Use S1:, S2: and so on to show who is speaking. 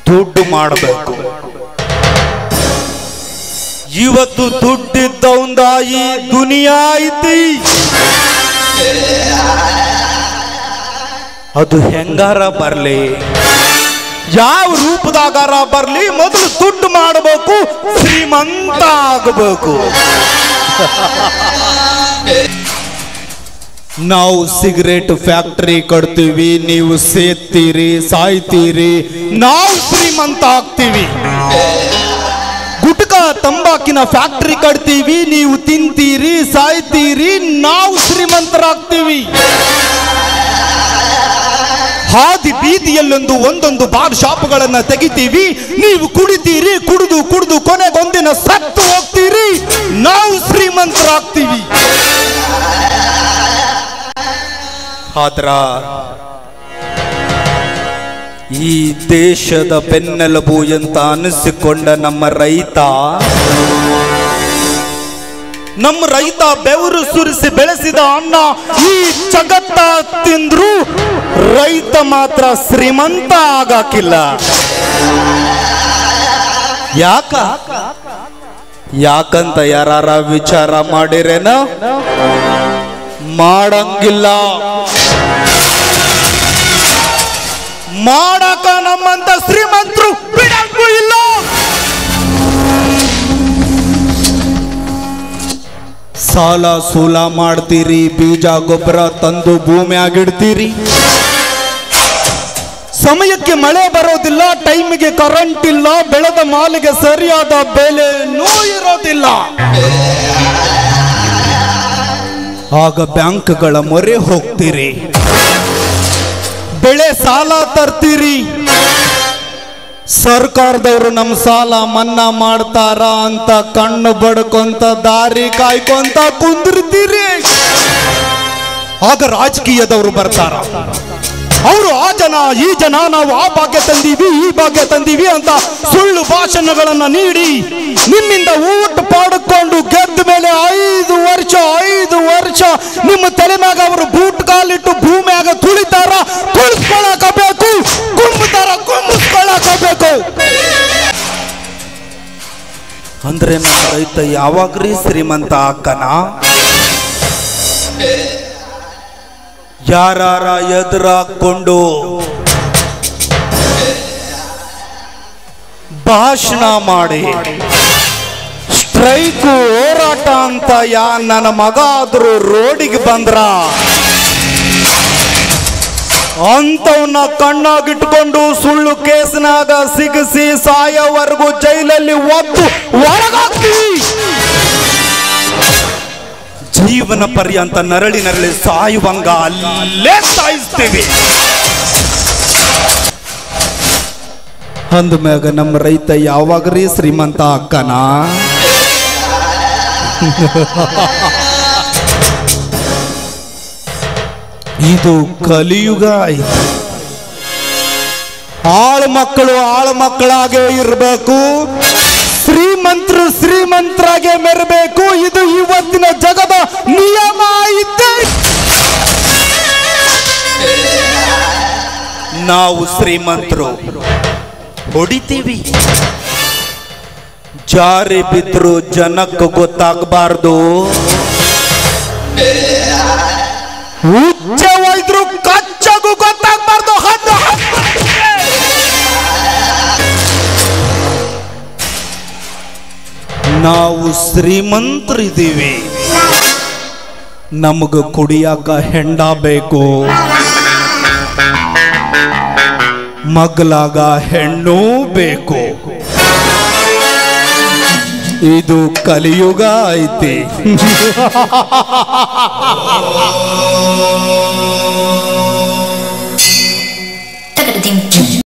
S1: ದುಡ್ಡು ಮಾಡಬೇಕು. ಇವತ್ತು ದುಡ್ಡಿದ್ದವಂದ ಈ ದುನಿಯಾ ಐತಿ. ಅದು ಹೆಂಗಾರ ಬರ್ಲಿ, ಯಾವ ರೂಪದಾಗಾರ ಬರ್ಲಿ, ಮೊದಲು ದುಡ್ಡು ಮಾಡಬೇಕು, ಶ್ರೀಮಂತ ಆಗಬೇಕು. ನಾವು ಸಿಗರೇಟ್ ಫ್ಯಾಕ್ಟರಿ ಕಟ್ತೀವಿ, ನೀವು ಸೇರ್ತೀರಿ, ಸಾಯ್ತೀರಿ, ನಾವು ಶ್ರೀಮಂತ ಆಗ್ತೀವಿ. ಗುಟ್ಕಾ ತಂಬಾಕಿನ ಫ್ಯಾಕ್ಟರಿ ಕಟ್ತೀವಿ, ನೀವು ತಿಂತೀರಿ, ಸಾಯ್ತೀರಿ, ನಾವು ಶ್ರೀಮಂತರಾಗ್ತೀವಿ. ಹಾದಿ ಬೀದಿಯಲ್ಲೊಂದು ಒಂದೊಂದು ಬಾರ್ ಶಾಪ್ಗಳನ್ನ ತೆಗಿತೀವಿ, ನೀವು ಕುಡಿತೀರಿ, ಕುಡಿದು ಕುಡಿದು ಕೊನೆಗೊಂದಿನ ಸತ್ತು ಹೋಗ್ತೀರಿ, ನಾವು ಶ್ರೀಮಂತರಾಗ್ತೀವಿ. ಆದ್ರ ಈ ದೇಶದ ಬೆನ್ನೆಲುಬು ಅಂತ ಅನಿಸಿಕೊಂಡ ನಮ್ಮ ರೈತ ಬೆವರು ಸುರಿಸಿ ಬೆಳೆಸಿದ ಅನ್ನ ಈ ಜಗತ್ತ ತಿಂದ್ರು ರೈತ ಮಾತ್ರ ಶ್ರೀಮಂತ ಆಗಕ್ಕಿಲ್ಲ. ಯಾಕಂತ ಯಾರ ವಿಚಾರ ಮಾಡಿರೇನ? ಮಾಡಂಗಿಲ್ಲ. ಮಾಡಕ ನಮ್ಮಂತ ಶ್ರೀಮಂತರು ಬಿಡಂಗೂ ಇಲ್ಲ. ಸಾಲ ಸೂಲ ಮಾಡ್ತೀರಿ, ಬೀಜ ಗೊಬ್ಬರ ತಂದು ಭೂಮಿಯಾಗಿಡ್ತೀರಿ, ಸಮಯಕ್ಕೆ ಮಳೆ ಬರೋದಿಲ್ಲ, ಟೈಮಿಗೆ ಕರೆಂಟ್ ಇಲ್ಲ, ಬೆಳೆದ ಮಾಲಿಗೆ ಸರಿಯಾದ ಬೆಲೆನೂ ಇರೋದಿಲ್ಲ. ಆಗ ಬ್ಯಾಂಕ್ಗಳ ಮೊರೆ ಹೋಗ್ತೀರಿ, ಬೆಳೆ ಸಾಲ ತರ್ತೀರಿ. ಸರ್ಕಾರದವರು ನಮ್ಮ ಸಾಲ ಮನ್ನಾ ಮಾಡ್ತಾರ ಅಂತ ಕಣ್ಣು ಬಡ್ಕೊಂತ ದಾರಿ ಕಾಯ್ಕೊಂತ ಕುಂದಿರ್ತೀರಿ. ಆಗ ರಾಜಕೀಯದವರು ಬರ್ತಾರ, ಅವರು ಆ ಜನ ಈ ಜನ ನಾವು ಆ ಭಾಗ್ಯ ತಂದೀವಿ ಈ ಭಾಗ್ಯ ತಂದೀವಿ ಅಂತ ಸುಳ್ಳು ಭಾಷಣಗಳನ್ನ ನೀಡಿ ನಿಮ್ಮಿಂದ ಊಟ ಪಡ್ಕೊಂಡು ಗೆದ್ದ ಮೇಲೆ 5 ವರ್ಷ ನಿಮ್ಮ ತಲೆ ಮ್ಯಾಗ ಅವರು ಬೂಟ್ ಕಾಲಿಟ್ಟು ಭೂಮಿಯಾಗ ತುಳಿತಾರ, ತುಳಿಸ್ಕೊಳಕಬೇಕು, ಕುಂಬಿಸ್ಕೊಳಕಬೇಕು. ಅಂದ್ರೆ ನಮ್ಮ ರೈತ ಯಾವಾಗ್ರೀ ಶ್ರೀಮಂತ ಆಕ್ಕನ? ಯಾರ ಎದುರಾಕೊಂಡು ಭಾಷಣ ಮಾಡಿ ಸ್ಟ್ರೈಕು ಹೋರಾಟ ಅಂತ ನನ್ನ ಮಗ ಆದ್ರೂ ರೋಡಿಗೆ ಬಂದ್ರ ಅಂತವನ್ನ ಕಣ್ಣಾಗಿಟ್ಕೊಂಡು ಸುಳ್ಳು ಕೇಸ್ನಾಗ ಸಿಗಿಸಿ ಸಾಯೋವರೆಗೂ ಜೈಲಲ್ಲಿ ಒದ್ದು ಒಳಗಾಗ್ತೀವಿ. ಜೀವನ ಪರ್ಯಂತ ನರಳಿ ಸಾಯುವಂಗ ಅಲ್ಲೇ ಸಾಯಿಸ್ತೀವಿ. ಅಂದ್ಮ್ಯಾಗ ನಮ್ಮ ರೈತ ಯಾವಾಗ್ರೀ ಶ್ರೀಮಂತ ಅಕ್ಕನ? ಇದು ಕಲಿಯುಗ ಐತಿ. ಆಳು ಮಕ್ಕಳಾಗೆ ಇರಬೇಕು, ಶ್ರೀಮಂತರು ಶ್ರೀಮಂತರಾಗೆ ಮೆರಬೇಕು. ಇದು ಇವತ್ತಿನ ಜಗದ ನಿಯಮ ಐತೆ. ನಾವು ಶ್ರೀಮಂತರು ಹೊಡಿತೀವಿ, ಜಾರಿ ಬಿದ್ರು ಜನಕ್ಕೆ ಗೊತ್ತಾಗಬಾರ್ದು. ಹುಚ್ಚ ಹೋಯ್ದ್ರು ಕಚ್ಚಗೂ ಗೊತ್ತಾಗಬಾರ್ದು. ನಾವು ಶ್ರೀಮಂತರಿದ್ದೀವಿ, ನಮಗ ಕುಡಿಯಾಕ ಹೆಂಡ ಬೇಕು, ಮಗ್ಲಾಗ ಹೆಣ್ಣು ಬೇಕು. ಇದು ಕಲಿಯುಗ ಐತಿ.